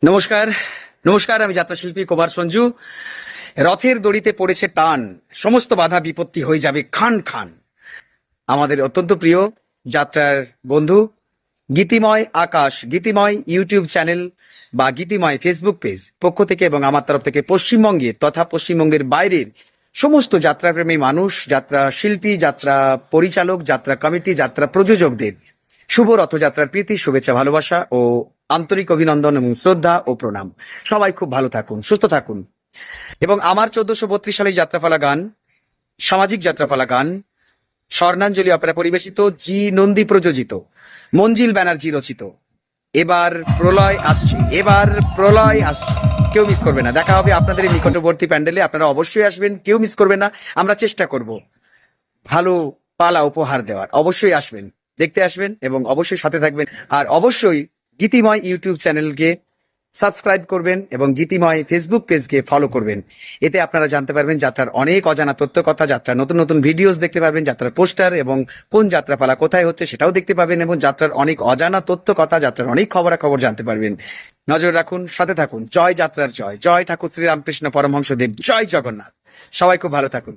নমস্কার। নমস্কার, আমি যাত্রাশিল্পী কুমার সঞ্জু। রথের দড়িতে পড়েছে টান, সমস্ত বাধা বিপত্তি হয়ে যাবে খান খান। আমাদের অত্যন্ত প্রিয় যাত্রার বন্ধু গীতিময় আকাশ, গীতিময় ইউটিউব চ্যানেল বা গীতিময় ফেসবুক পেজ পক্ষ থেকে এবং আমার তরফ থেকে পশ্চিমবঙ্গে তথা পশ্চিমবঙ্গের বাইরের সমস্ত যাত্রাপ্রেমী মানুষ, যাত্রা শিল্পী, যাত্রা পরিচালক, যাত্রা কমিটি, যাত্রা প্রযোজকদের শুভ রথযাত্রার প্রীতি, শুভেচ্ছা, ভালোবাসা ও আন্তরিক অভিনন্দন এবং শ্রদ্ধা ও প্রণাম। সবাই খুব ভালো থাকুন, সুস্থ থাকুন। এবং আমার 1432 সালে যাত্রাপালা গান, সামাজিক যাত্রাপালা গান, স্বর্ণাঞ্জলি অপেরা পরিবেশিত, জি নন্দী প্রযোজিত, মঞ্জিল ব্যানার্জি রচিত এবার প্রলয় আসছে, এবার প্রলয় আসছে। কেউ মিস করবে না। দেখা হবে আপনাদের এই নিকটবর্তী প্যান্ডেলে। আপনারা অবশ্যই আসবেন, কেউ মিস করবে না। আমরা চেষ্টা করব ভালো পালা উপহার দেওয়ার। অবশ্যই আসবেন, দেখতে আসবেন এবং অবশ্যই সাথে থাকবেন। আর অবশ্যই গীতিময় ইউটিউব চ্যানেলকে সাবস্ক্রাইব করবেন এবং গীতিময় ফেসবুক পেজকে ফলো করবেন। এতে আপনারা জানতে পারবেন যাত্রার অনেক অজানা তথ্য কথা, যাত্রার নতুন নতুন ভিডিওস দেখতে পারবেন, যাত্রার পোস্টার এবং কোন যাত্রাপালা কোথায় হচ্ছে সেটাও দেখতে পাবেন এবং যাত্রার অনেক অজানা তথ্য কথা, যাত্রার অনেক খবরাখবর জানতে পারবেন। নজর রাখুন, সাথে থাকুন। জয় যাত্রার জয়, জয় ঠাকুর শ্রীরামকৃষ্ণ পরমহংসদেব, জয় জগন্নাথ। সবাই খুব ভালো থাকুন।